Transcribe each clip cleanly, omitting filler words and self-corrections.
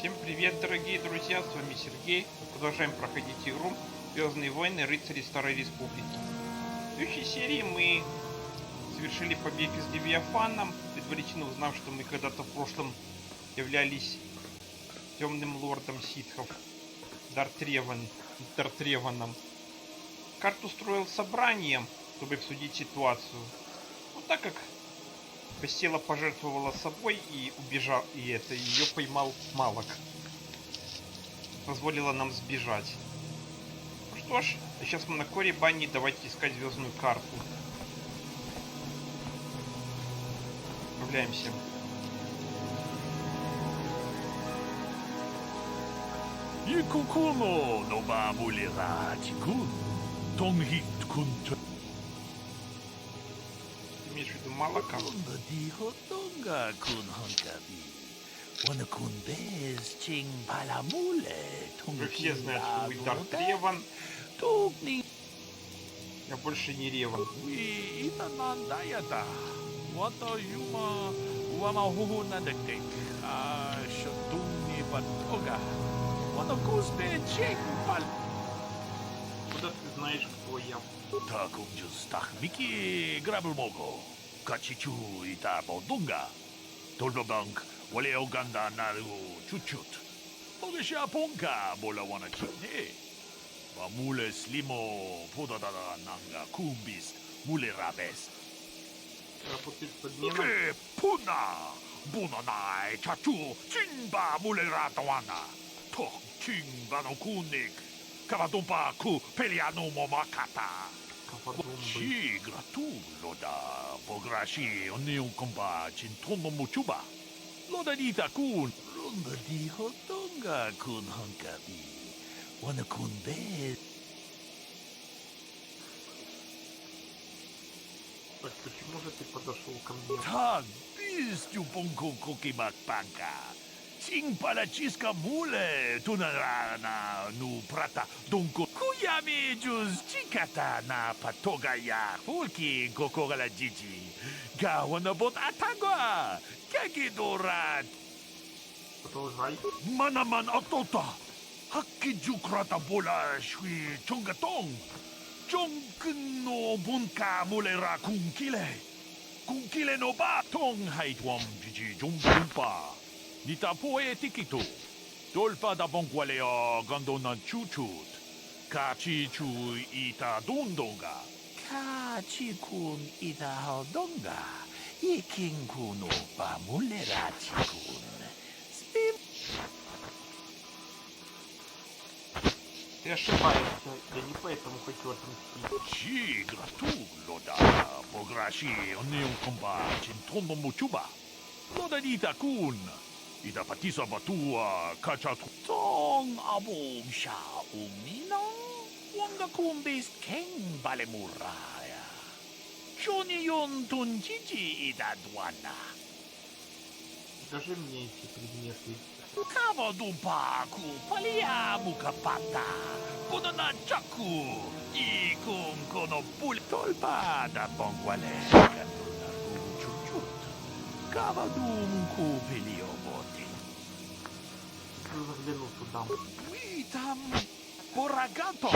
Всем привет, дорогие друзья, с вами Сергей. Мы продолжаем проходить игру Звездные войны, рыцари Старой Республики. В следующей серии мы совершили побег из Левиафана, предварительно узнав, что мы когда-то в прошлом являлись темным лордом ситхов Дартреваном. Карту строил собранием, чтобы обсудить ситуацию. Но так как Постела пожертвовала собой и убежал, и ее поймал Малок. Позволила нам сбежать. Ну что ж, а сейчас мы на Коррибане, давайте искать звездную карту. Отправляемся. Имеешь в виду Малака? Вы все знают, что вы Дартреван. Я больше не Реван. Куда ты знаешь, кто я? качестве 이다 보던가 돌도방 원래 오간다 나르고 추추 보게샤 본가 몰라 원하 기네 와 물레 슬리모 보다다다 난가 쿰비스 물레 라베스 그 푸나 부나나이 차추 진바 물레 라도와나 톡 진바노 쿠닉 카바동바 쿠 펠리아노 모마카타 Sì, gratulo pograshi ogni un compa cintono muchuba. Loda dita kun. Ronda di hotonga kun hankabi. Wana kun be. Так, почему же ты подошел ко мне? Так, бистю понку кукимак панка. Син палачиска муле тунарана ну прата дунку. Куями джуз чиката на патогая фулки кокогала джиджи. Гауна бот атагва. Кагидора. Продолжай. Манаман оттота. Хаки джукрата бола шви чонгатон. Чонгкно бунка мулера кункиле. Кункиле но ба тон 하이트원 джиджи 좀분파. Nita poetikito. Dolpa da bonqualeo gondona chuchut. Kachi chu ita dondonga. Kachi kun ita hodonga. Ikin kuno pa mulerachi kun. Ты ошибаешься, я не поэтому хочу отомстить. Чи гратуло да. Пограши онеун комба чинтоно мучуба. Лода дита kun. Ida patisa batua kachatu tong abong sha umina wanga kumbis ken balemuraya Johnny yon tunjiji ida duana. Покажи мне эти предметы. Каваду паку палия мукапата кудана чаку и кун коно пуль толпа да бонгвале кандуна чучут каваду муку пелио. Заглянул туда. Oui, tam poragato.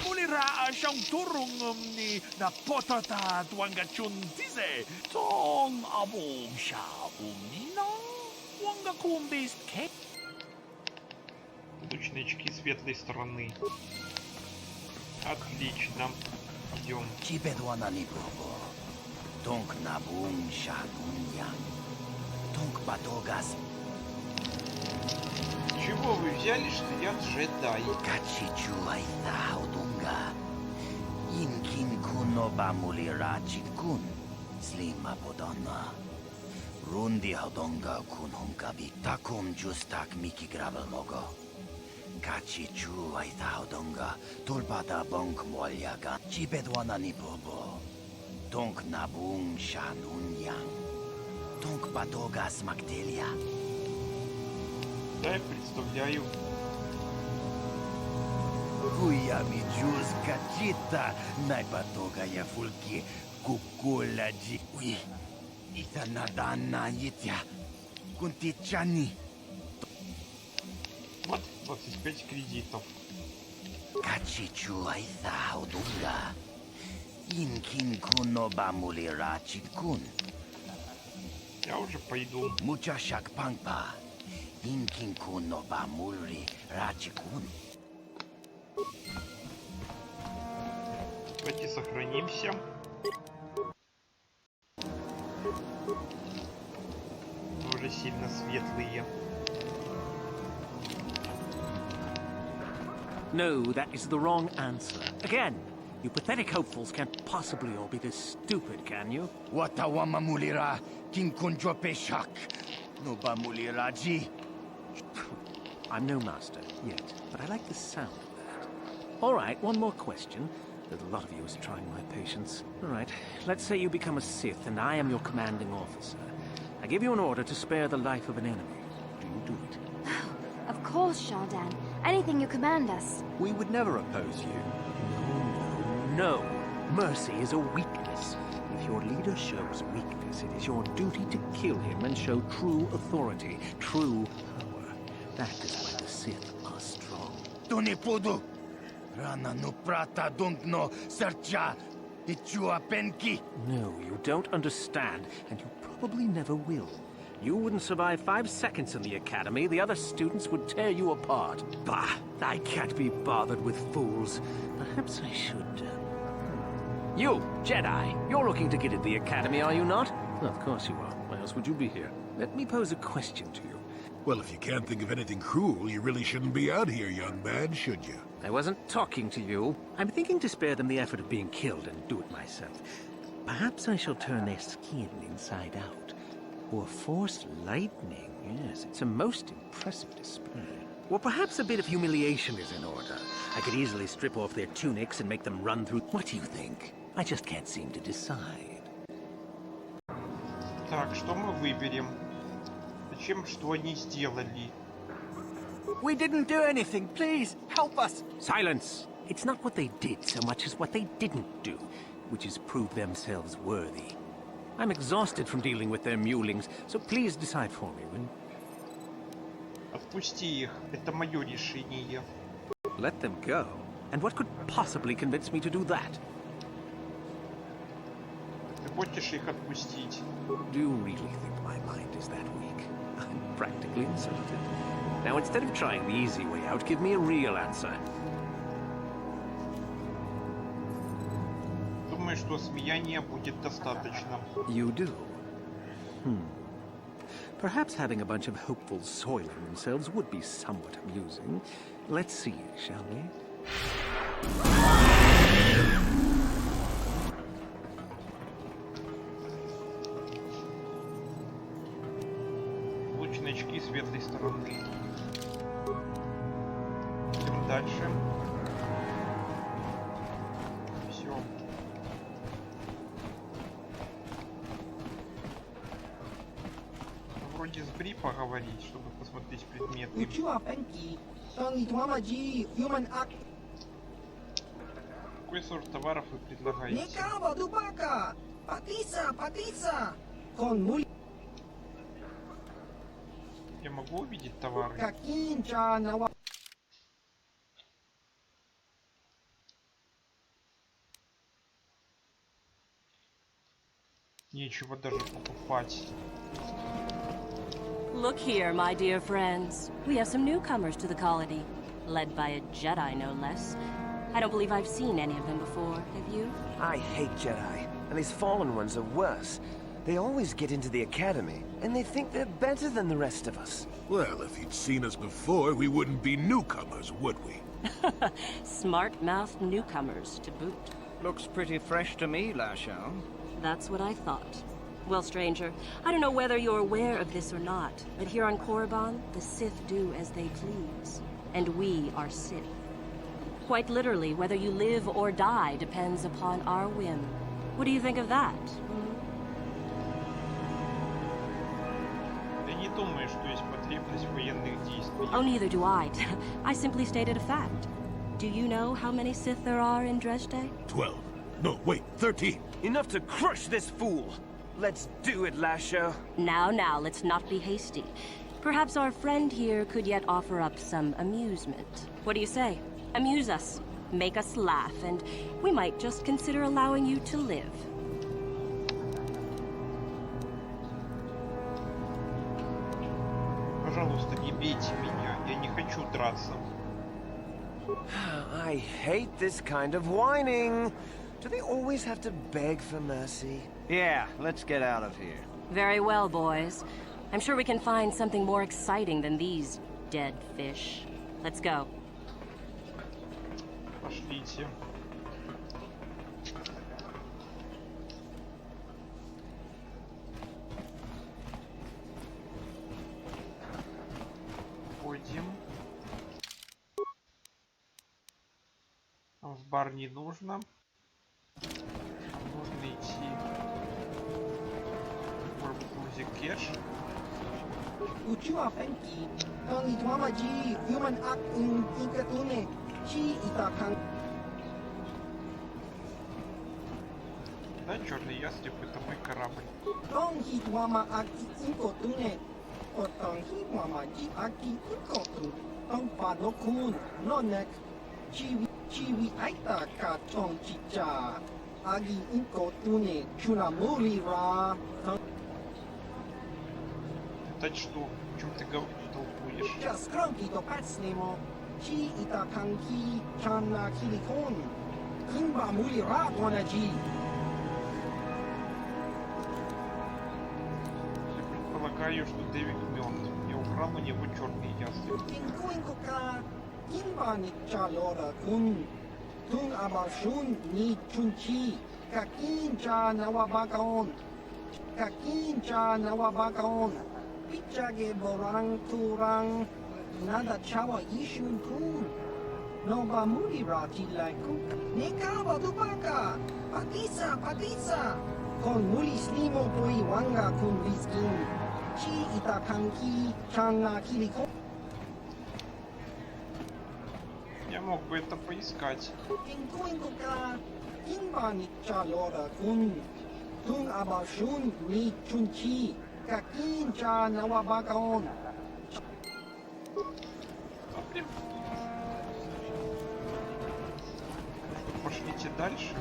Pulira siyang turong ni na potata tuanga chuntize. Tong abong siya umnina. Wanga kumbis ke. Удачные очки светлой стороны. Отлично. Идем. Чипедуана не пробо. Тонк набум шагуньян. Тонк батогас. Чего вы взяли, что я джедай? Качичуай таудунга. Инкин куно бамулира чикун. Слима подона. Рунди хаудонга кун хункаби. Такум джустак мики грабел мого. Качичуай таудонга. Тулпада бонк мольяга. Чипедуана ни пробо. Тонк набум шануньян. Тонк батогас мактелия. Да, я представляю. Куями джуз качита, найпатога я фульки кукуладжи. Уи, ита надана итя, кунтичани. 25 кредитов. Качичуайса удунга. Инкинкуно бамулира чикун. Я уже пойду. Мучашак панпа. Инкинкуно бамулри рачикун. Давайте сохранимся. Мы уже сильно светлые. No, that is the wrong answer. Again, you pathetic hopefuls can't possibly all be this stupid, can you? Watawama mulira kinkunjo peshak. No bamulira ji. I'm no master yet, but I like the sound of that. All right, one more question. There's a lot of you is trying my patience. All right, let's say you become a Sith and I am your commanding officer. I give you an order to spare the life of an enemy. Do you do it? Of course, Shardan. Anything you command us. We would never oppose you. No. Mercy is a weakness. If your leader shows weakness, it is your duty to kill him and show true authority, true power. That is why the Sith are strong. Tunipudu. Rana no prata dunkno sercha. Ichua penki. No, you don't understand, and you probably never will. You wouldn't survive 5 seconds in the academy. The other students would tear you apart. Bah! I can't be bothered with fools. Perhaps I should... You, Jedi, you're looking to get into the academy, are you not? Of course you are. Why else would you be here? Let me pose a question to you. Well, if you can't think of anything cruel, you really shouldn't be out here, young man, should you? I wasn't talking to you. I'm thinking to spare them the effort of being killed and do it myself. Perhaps I shall turn their skin inside out. Or force lightning. Yes, it's a most impressive display. Or perhaps a bit of humiliation is in order. I could easily strip off their tunics and make them run through... What do you think? I just can't seem to decide. Так, что мы выберем? Зачем, что они сделали? We didn't do anything. Please, help us. Silence! It's not what they did so much as what they didn't do, which is prove themselves worthy. I'm exhausted from dealing with their mulings, so please decide for me, will you? Отпусти их. Это мое решение. Let them go? And what could possibly convince me to do that? Ты хочешь их отпустить? Do you really think my mind is that weak? I'm practically insulted. Now, instead of trying the easy way out, give me a real answer. Думаю, что смеяния будет достаточно. You do? Perhaps having a bunch of hopefuls soiling themselves would be somewhat amusing. Let's see, shall we? Лучные очки светлой стороны. Идем дальше. Все. Вроде с Бри поговорить, чтобы посмотреть предметы. Какой сорт товаров вы предлагаете? Я могу увидеть товары? Нечего даже покупать. Look here, my dear friends. We have some newcomers to the colony, led by a Jedi, no less. I don't believe I've seen any of them before, have you? I hate Jedi, and these fallen ones are worse. They always get into the academy, and they think they're better than the rest of us. Well, if you'd seen us before, we wouldn't be newcomers, would we? Smart-mouthed newcomers, to boot. Looks pretty fresh to me, Lashao. That's what I thought. Well, stranger, I don't know whether you're aware of this or not, but here on Korribban, the Sith do as they please. And we are Sith. Quite literally, whether you live or die depends upon our whim. What do you think of that? Я не думаю, что есть потребность в военных действиях. Oh, neither do I. I simply stated a fact. Do you know how many Sith there are in Dresde? 12. No, wait, 13. Enough to crush this fool! Let's do it, Lasho. Now, let's not be hasty. Perhaps our friend here could yet offer up some amusement. What do you say? Amuse us, make us laugh, and we might just consider allowing you to live. Пожалуйста, не бейте меня. Я не хочу драться. I hate this kind of whining. Do they always have to beg for mercy? Yeah, let's get out of here. Very well, boys. I'm sure we can find something more exciting than these dead fish. Let's go. Пошлите. Ходим. В бар не нужно. Нужно идти в музей кеш. Ucciua penki, con I tuamaji, human act in incatune, chi itakan. Да, черный ястреб, это мой корабль. Don hi tuama act incotune, oton hi tuamaji aki incotu, don padokun, nonek, chiwi aita ka chong chicha, agi incotune, chunamuri ra. Достать что? О чем ты толкуешь? Just cronky to patsnemo, chi itakanki, chana kilikon, kimba muli ra donaji. Я предполагаю, что Дэвид мертв. Я украл у него черный ястреб. Kinkuinkuka, kimba ni chalora kun, tun abarshun ni chunchi, kakin cha nawabakaon, kakin cha nawabakaon. Pichage borang turang, nada chawa ishun kun. No ba muri rati like kuka. Nekaba dupaka, patisa. Con muli slimo poi wanga kun riskin. Chi itakanki, chana kiliko. Я мог бы это поискать. Kinkuinkuka, kimba ni chalora kun. Tun abashun ni chunchi. Kakin cha nawabakaon. Пошлите дальше.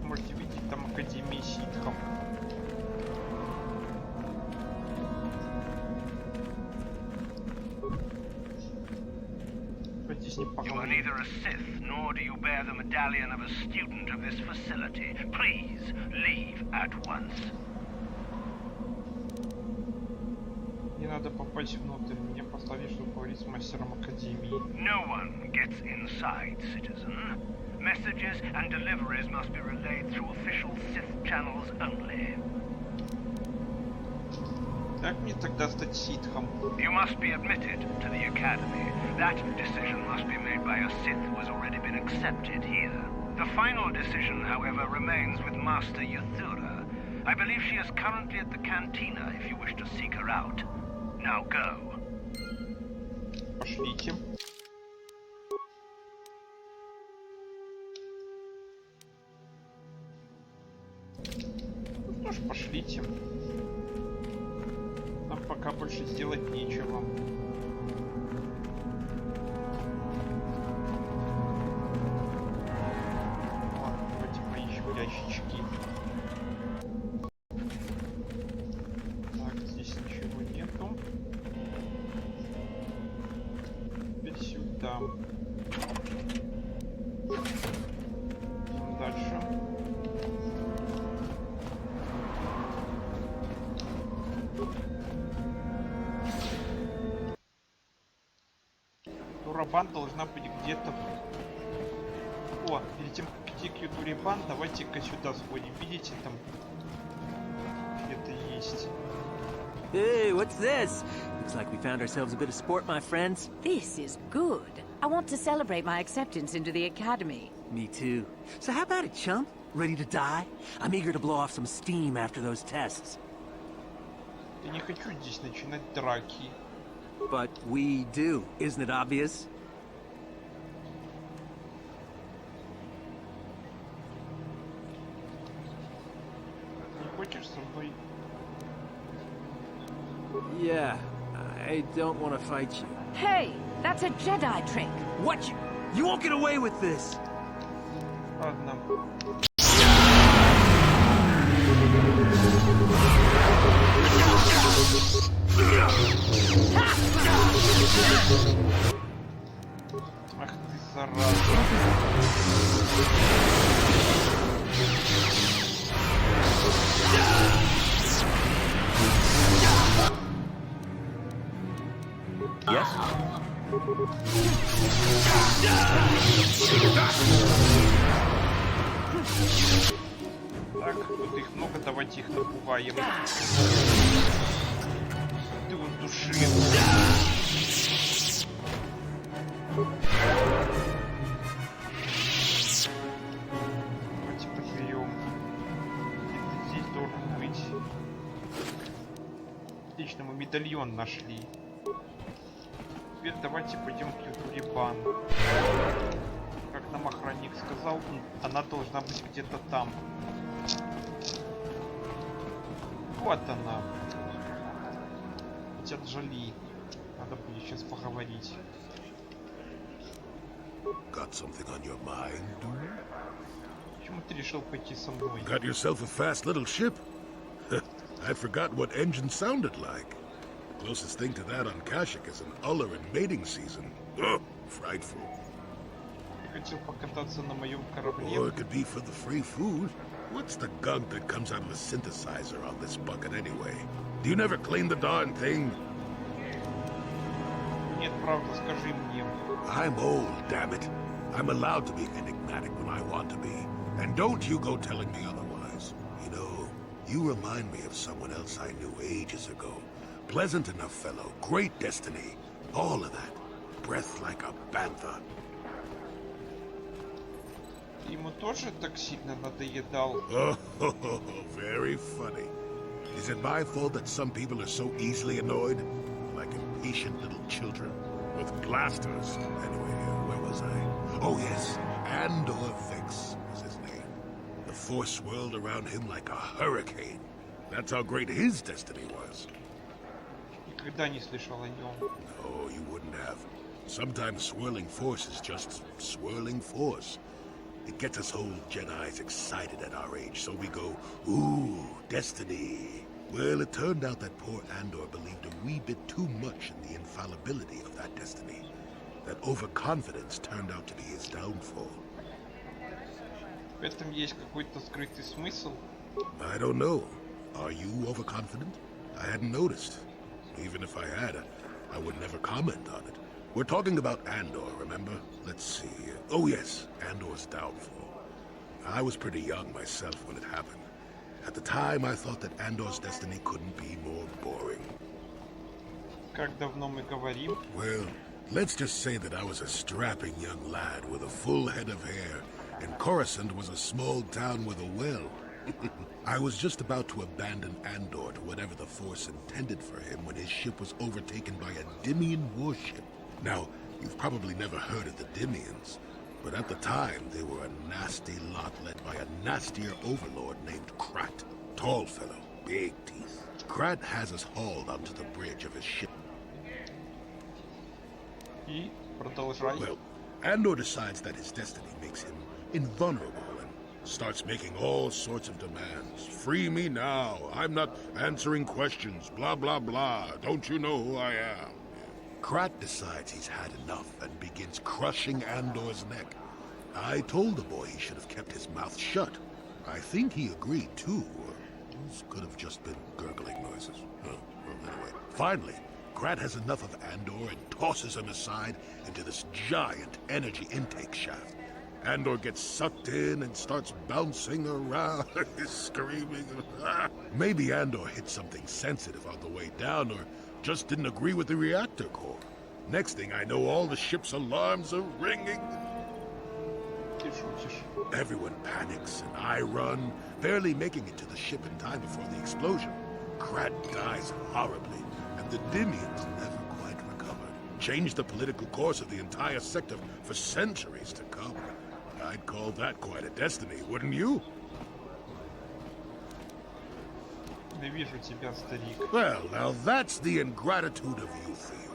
Можете видеть там академию ситхов. You are neither a Sith, nor do you bear the medallion of a student of this facility. Please, leave at once. Мне надо попасть внутрь. Меня послали, чтобы поговорить с мастером академии. No one gets inside, citizen. Messages and deliveries must be relayed through official Sith channels only. Как мне тогда стать ситхом? You must be admitted to the academy. That decision must be made by a Sith who has already been accepted here. The final decision, however, remains with Master Yathura. I believe she is currently at the cantina if you wish to seek her out. Now go. Пошлите. Ну что ж, пошлите. Нам пока больше сделать нечего. Ладно, давайте поищем ящички. Так, здесь ничего нету. Теперь сюда. Идем дальше. Коррибан должна быть где-то. О, перед тем как идти к Коррибан, давайте-ка сюда сходим. Видите, там где-то есть. Hey, what's this? Looks like we found ourselves a bit of sport, my friends. This is good. I want to celebrate my acceptance into the academy. Me too. So how about it, chump? Ready to die? I'm eager to blow off some steam after those tests. Я не хочу здесь начинать драки. But we do, isn't it obvious? Yeah, I don't want to fight you. Hey, that's a Jedi trick. What? You won't get away with this! Ладно. Ах ты, зараза. Yes? Так, тут их много, давайте их напугаем. Ты вот души. Давайте подберем. Где-то здесь должен быть. Отлично, мы медальон нашли. Теперь давайте пойдем к Коррибан. Как нам охранник сказал, она должна быть где-то там. Вот она. Хотя Джоли. Надо будет сейчас поговорить. Got something on your mind, dude? Почему ты решил пойти со мной? Got yourself a fast little ship? I'd forgotten what engine sounded like. Closest thing to that on Kashyyyk is an uller in mating season. Ugh, frightful. Я хотел покататься на моем корабле. Or it could be for the free food. What's the gunk that comes out of a synthesizer on this bucket anyway? Do you never clean the darn thing? Нет, правда, скажи мне. I'm old, damn it. I'm allowed to be enigmatic when I want to be. And don't you go telling me otherwise. You know, you remind me of someone else I knew ages ago. Pleasant enough fellow, great destiny. All of that. Breath like a panther. Ему тоже так сильно надоедал. Oh, very funny. Is it my fault that some people are so easily annoyed? Like impatient little children with blasters. Anyway, where was I? Oh yes, Andor Vix was his name. The force swirled around him like a hurricane. That's how great his destiny was. Никогда не слышал о нем. No, you wouldn't have. Sometimes swirling force is just swirling force. It gets us old Jedis excited at our age, so we go, ooh, destiny. Well, it turned out that poor Andor believed a wee bit too much in the infallibility of that destiny. That overconfidence turned out to be his downfall. В этом есть какой-то скрытый смысл. I don't know. Are you overconfident? I hadn't noticed. Even if I had, I would never comment on it. We're talking about Andor, remember? Let's see. Oh yes, Andor's downfall. I was pretty young myself when it happened. At the time, I thought that Andor's destiny couldn't be more boring. Как давно мы говорим? Well, let's just say that I was a strapping young lad with a full head of hair, and Coruscant was a small town with a well. I was just about to abandon Andor to whatever the Force intended for him when his ship was overtaken by a Dimian warship. Now, you've probably never heard of the Dimians, but at the time they were a nasty lot led by a nastier overlord named Krat. Tall fellow, big teeth. Krat has us hauled onto the bridge of his ship. И продолжай. Well, Andor decides that his destiny makes him invulnerable and starts making all sorts of demands. Free me now. I'm not answering questions. Blah, blah, blah. Don't you know who I am? Krat decides he's had enough and begins crushing Andor's neck. I told the boy he should have kept his mouth shut. I think he agreed too, or those could have just been gurgling noises. Well, anyway, finally, Krat has enough of Andor and tosses him aside into this giant energy intake shaft. Andor gets sucked in and starts bouncing around, screaming. Maybe Andor hit something sensitive on the way down, or just didn't agree with the reactor core. Next thing I know, all the ship's alarms are ringing. Everyone panics, and I run, barely making it to the ship in time before the explosion. Krat dies horribly, and the Dimians never quite recovered. Changed the political course of the entire sector for centuries to come. I'd call that quite a destiny, wouldn't you? Ненавижу тебя, старик. Well, now that's the ingratitude of youth for you.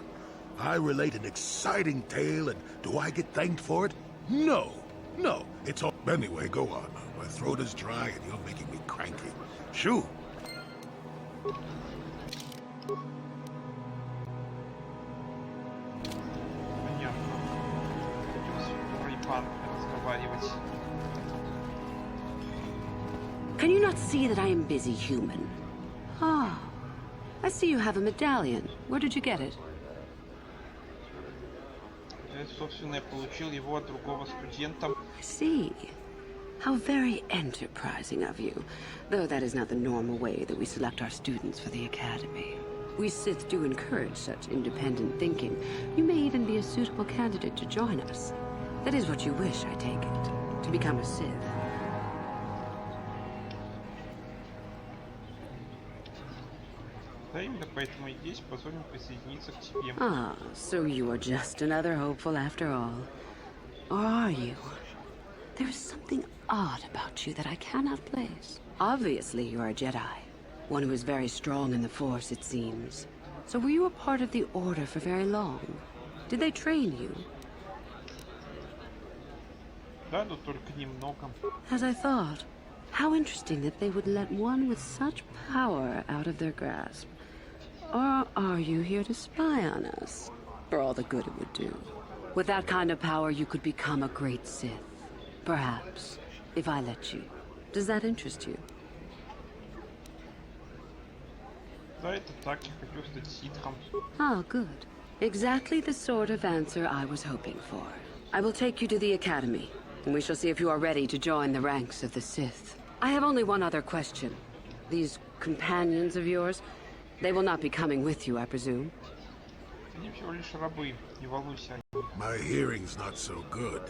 I relate an exciting tale, and do I get thanked for it? No. No. It's all... Anyway, go on. My throat is dry, and you're making me cranky. Shoo! Понятно. Будем с Коррибан разговаривать. Can you not see that I am busy, human? Ah, I see you have a medallion. Where did you get it? Собственно, я получил его от другого студента. I see. How very enterprising of you. Though that is not the normal way that we select our students for the academy. We Sith do encourage such independent thinking. You may even be a suitable candidate to join us. That is what you wish, I take it. To become a Sith. Да, именно поэтому и здесь позволим присоединиться к тебе. Ah, so you are just another hopeful after all. Or are you? There is something odd about you that I cannot place. Obviously, you are a Jedi. One who is very strong in the Force, it seems. So were you a part of the Order for very long? Did they train you? Да, но только немного. As I thought. How interesting that they would let one with such power out of their grasp. Or are you here to spy on us? For all the good it would do. With that kind of power, you could become a great Sith. Perhaps, if I let you. Does that interest you? Да, это так, я хочу стать ситхом. Ah, good. Exactly the sort of answer I was hoping for. I will take you to the academy, and we shall see if you are ready to join the ranks of the Sith. I have only one other question. These companions of yours, they will not be coming with you, I presume? Они всего лишь рабы, не волнуйся. My hearing's not so good.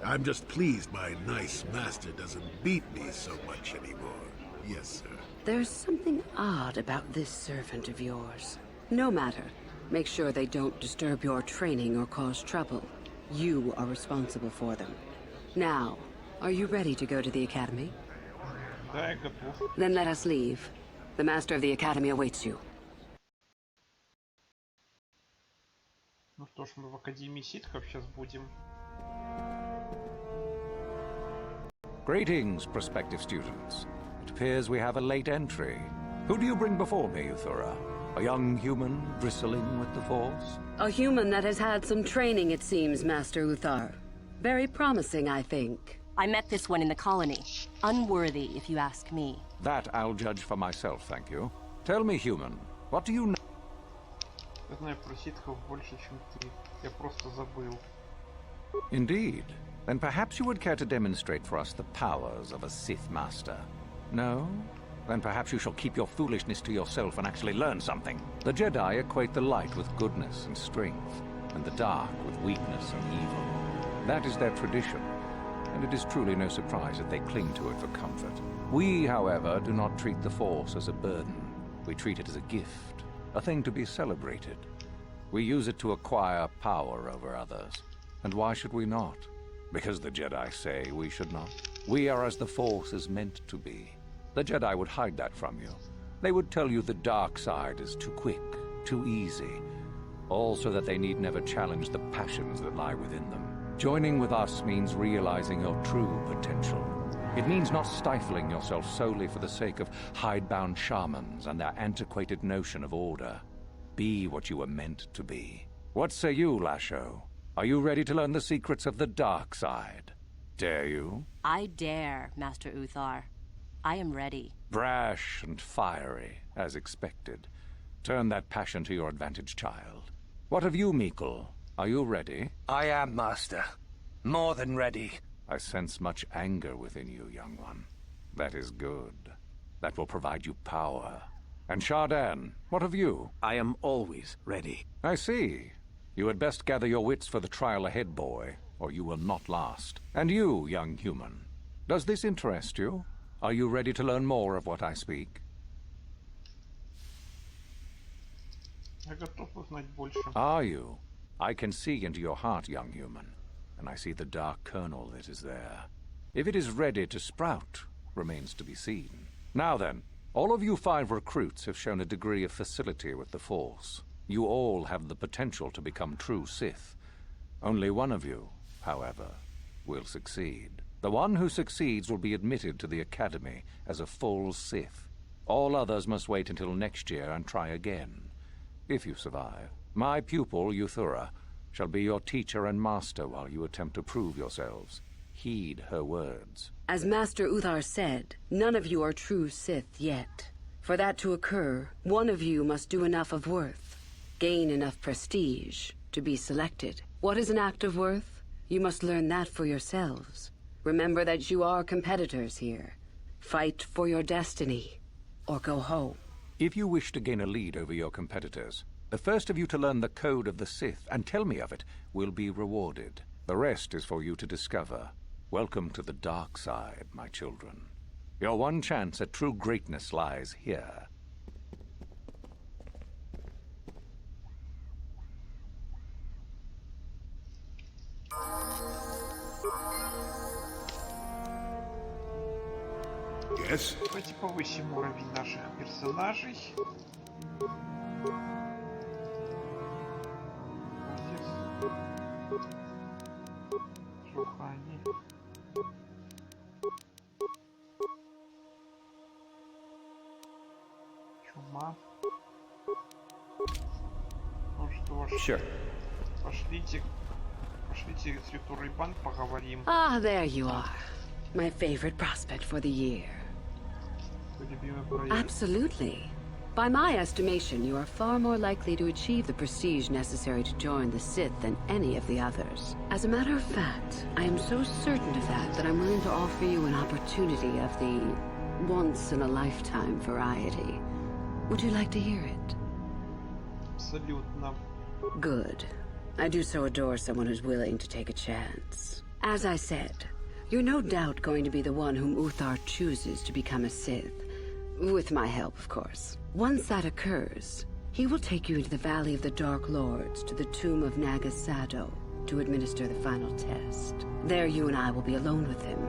I'm just pleased my nice master doesn't beat me so much anymore. Yes, sir. There's something odd about this servant of yours. No matter. Make sure they don't disturb your training or cause trouble. You are responsible for them. Now, are you ready to go to the academy? Да, я готов. Then let us leave. The master of the academy awaits you. Ну что ж, мы в Академии ситхов сейчас будем. Greetings, prospective students. It appears we have a late entry. Who do you bring before me, Uthura? A young human bristling with the Force? A human that has had some training, it seems, Master Uthar. Very promising, I think. I met this one in the colony. Unworthy, if you ask me. That I'll judge for myself, thank you. Tell me, human, what do you know? Я знаю про ситхов больше, чем ты. Я просто забыл. Indeed. Then perhaps you would care to demonstrate for us the powers of a Sith Master. No? Then perhaps you shall keep your foolishness to yourself and actually learn something. The Jedi equate the light with goodness and strength, and the dark with weakness and evil. That is their tradition, and it is truly no surprise that they cling to it for comfort. We, however, do not treat the Force as a burden. We treat it as a gift, a thing to be celebrated. We use it to acquire power over others. And why should we not? Because the Jedi say we should not. We are as the Force is meant to be. The Jedi would hide that from you. They would tell you the dark side is too quick, too easy, all so that they need never challenge the passions that lie within them. Joining with us means realizing your true potential. It means not stifling yourself solely for the sake of hidebound shamans and their antiquated notion of order. Be what you were meant to be. What say you, Lasho? Are you ready to learn the secrets of the dark side? Dare you? I dare, Master Uthar. I am ready. Brash and fiery, as expected. Turn that passion to your advantage, child. What of you, Meekle? Are you ready? I am, Master. More than ready. I sense much anger within you, young one. That is good. That will provide you power. And Shardan, what of you? I am always ready. I see. You had best gather your wits for the trial ahead, boy, or you will not last. And you, young human, does this interest you? Are you ready to learn more of what I speak? Я готов узнать больше. Are you? I can see into your heart, young human, and I see the dark kernel that is there. If it is ready to sprout, remains to be seen. Now then, All of you 5 recruits have shown a degree of facility with the Force. You all have the potential to become true Sith. Only one of you, however, will succeed. The one who succeeds will be admitted to the Academy as a full Sith. All others must wait until next year and try again. If you survive, my pupil, Euthura, shall be your teacher and master while you attempt to prove yourselves. Heed her words. As Master Uthar said, none of you are true Sith yet. For that to occur, one of you must do enough of worth, gain enough prestige, to be selected. What is an act of worth? You must learn that for yourselves. Remember that you are competitors here. Fight for your destiny, or go home. If you wish to gain a lead over your competitors, the first of you to learn the code of the Sith and tell me of it will be rewarded. The rest is for you to discover. Welcome to the dark side, my children. Your one chance at true greatness lies here. Yes? Давайте повысим уровень наших персонажей. Шухани. Чума. Ну что ж. Sure. Пошлите с Коррибан поговорим. Ah, there you are. My favorite prospect for the year. Absolutely. By my estimation, you are far more likely to achieve the prestige necessary to join the Sith than any of the others. As a matter of fact, I am so certain of that I'm willing to offer you an opportunity of the once-in-a-lifetime variety. Would you like to hear it? Абсолютно. Good. I do so adore someone who's willing to take a chance. As I said, you're no doubt going to be the one whom Uthar chooses to become a Sith. With my help, of course. Once that occurs, he will take you into the Valley of the Dark Lords to the tomb of Nagasado to administer the final test. There you and I will be alone with him.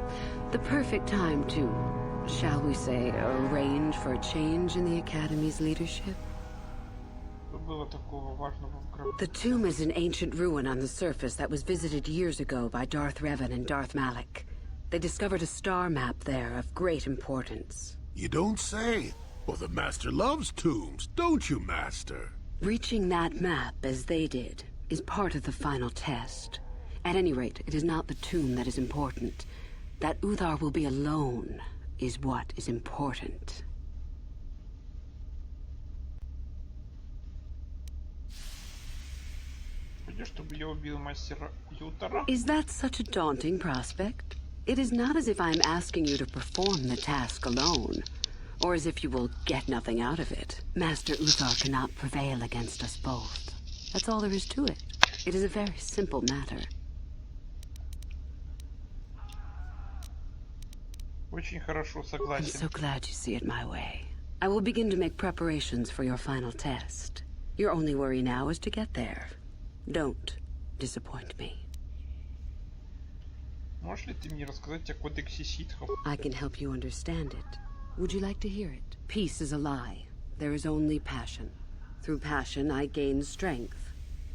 The perfect time to, shall we say, arrange for a change in the Academy's leadership. The tomb is an ancient ruin on the surface that was visited years ago by Darth Revan and Darth Malak. They discovered a star map there of great importance. You don't say. Well, the Master loves tombs, don't you, Master? Reaching that map, as they did, is part of the final test. At any rate, it is not the tomb that is important. That Uthar will be alone is what is important. Is that such a daunting prospect? It is not as if I am asking you to perform the task alone, or as if you will get nothing out of it. Master Uthar cannot prevail against us both. That's all there is to it. It is a very simple matter. Очень хорошо, согласен. I'm so glad you see it my way. I will begin to make preparations for your final test. Your only worry now is to get there. Don't disappoint me. Можешь ли ты мне рассказать о кодексе ситхов? I can help you understand it. Would you like to hear it? Peace is a lie. There is only passion. Through passion, I gain strength.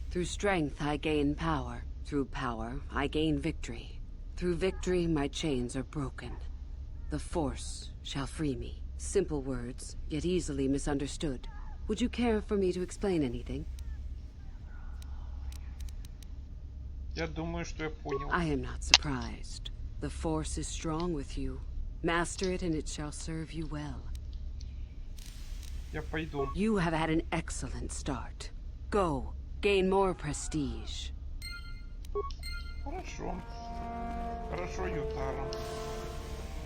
Through strength, I gain power. Through power, I gain victory. Through victory, my chains are broken. The Force shall free me. Simple words, yet easily misunderstood. Would you care for me to explain anything? Я думаю, что я понял. I am not surprised. The Force is strong with you. Master it and it shall serve you well. Я пойду. You have had an excellent start. Go, gain more prestige. Хорошо. Хорошо, Ютара.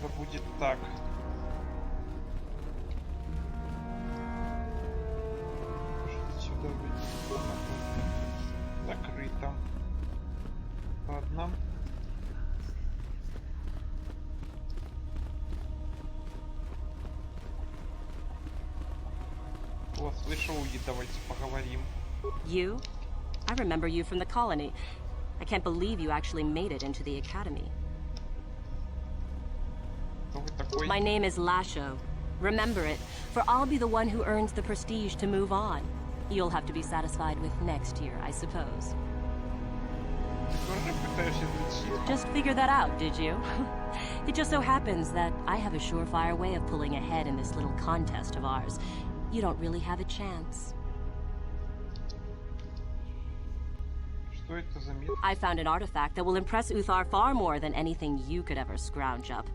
Да будет так. Что сюда выйти? Закрыто. Ладно. О, слышал, давайте поговорим. You? I remember you from the colony. I can't believe you actually made it into the academy. My name is Lasho. Remember it, for I'll be the one who earns the prestige to move on. You'll have to be satisfied with next year, I suppose. Just figure that out, did you? It just so happens that I have a surefire way of pulling ahead in this little contest of ours. You don't really have a chance. I found an artifact that will impress Uthar far more than anything you could ever scrounge up.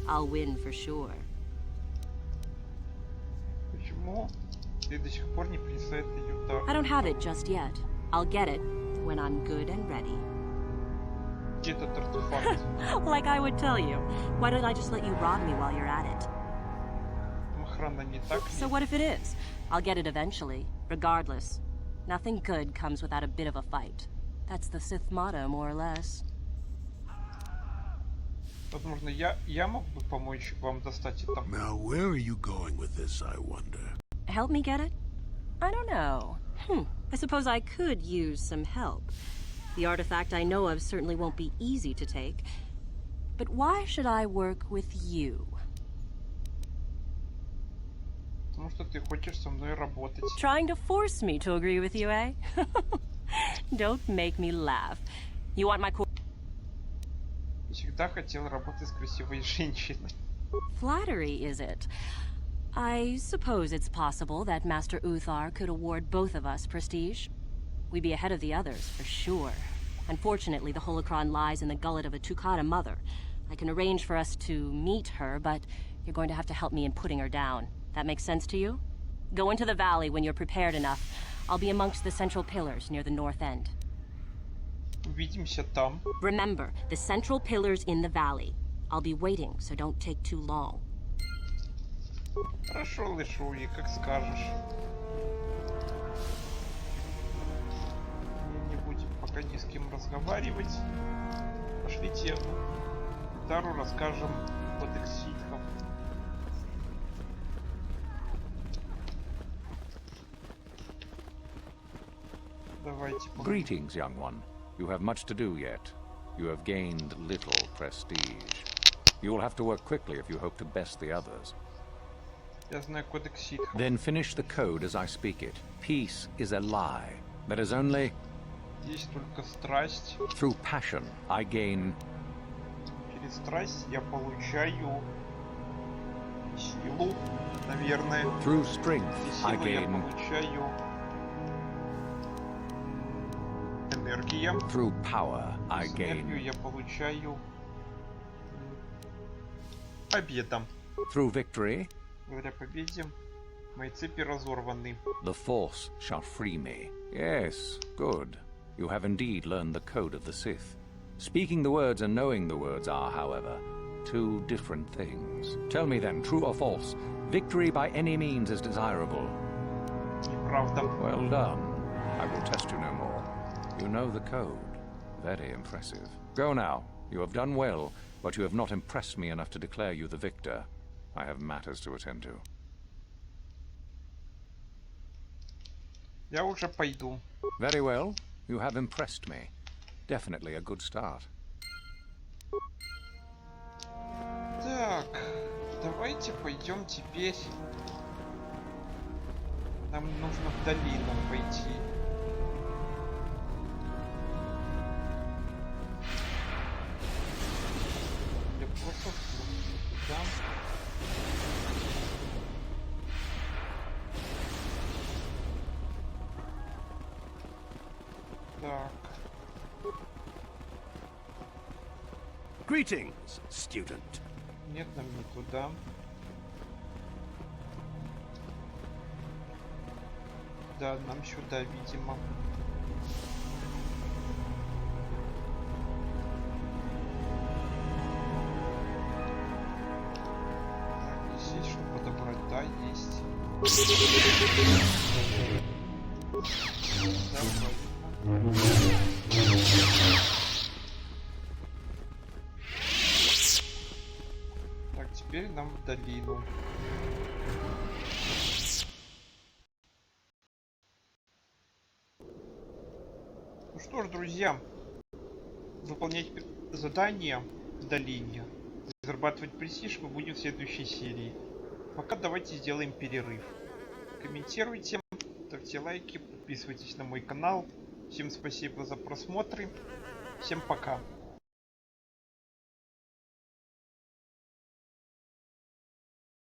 I'll win for sure. I don't have it just yet. I'll get it when I'm good and ready. Like I would tell you. Why don't I just let you rob me while you're at it? So what if it is? I'll get it eventually, regardless. Nothing good comes without a bit of a fight. That's the Sith motto, more or less. Возможно, я мог бы помочь вам достать это. Now, where are you going with this, I wonder? Help me get it? I don't know. I suppose I could use some help. The artifact I know of certainly won't be easy to take. But why should I work with you? Потому что ты хочешь со мной работать. Trying to force me to agree with you, eh? Don't make me laugh. You want my Я всегда хотел работать с красивой женщиной. Flattery, is it? I suppose it's possible that Master Uthar could award both of us prestige. We'd be ahead of the others, for sure. Unfortunately, the holocron lies in the gullet of a Tukata mother. I can arrange for us to meet her, but you're going to have to help me in putting her down. That makes sense to you? Go into the valley when you're prepared enough. I'll be amongst the central pillars near the north end. Увидимся там. Remember, the central pillars in the valley. I'll be waiting, so don't take too long. Хорошо, Лышуи, как скажешь. Мы не будем пока ни с кем разговаривать. Пошлите Тару расскажем кодекс ситхов. Давайте. Greetings, young one. You have much to do yet. You have gained little prestige. You will have to work quickly if you hope to best the others. Я знаю кодекс ситхов. Then finish the code as I speak it. Peace is a lie. There is only... Есть только страсть. Through passion, I gain... Через страсть я получаю силу, наверное. Through strength, I gain... Я получаю энергия. Through power, I gain... Энергию я получаю победа. Through victory... Благодаря победе мои цепи разорваны. The force shall free me. Yes, good. You have indeed learned the code of the Sith. Speaking the words and knowing the words are, however, two different things. Tell me then, true or false, victory by any means is desirable. Неправда. Well done. I will test you no more. You know the code. Very impressive. Go now. You have done well, but you have not impressed me enough to declare you the victor. I have matters to attend to. Я уже пойду. Very well. You have impressed me. Definitely a good start. Так, давайте пойдем теперь. Нам нужно в долину пойти. Я просто туда. Так. Greetings, student. Нет, нам не туда. Да, нам сюда, видимо. Так, здесь есть что подобрать? Да, есть. Так, теперь нам в долину. Ну что ж, друзья, выполнять задания в долине, зарабатывать престиж мы будем в следующей серии. Пока давайте сделаем перерыв. Комментируйте, ставьте лайки, подписывайтесь на мой канал. Всем спасибо за просмотры. Всем пока.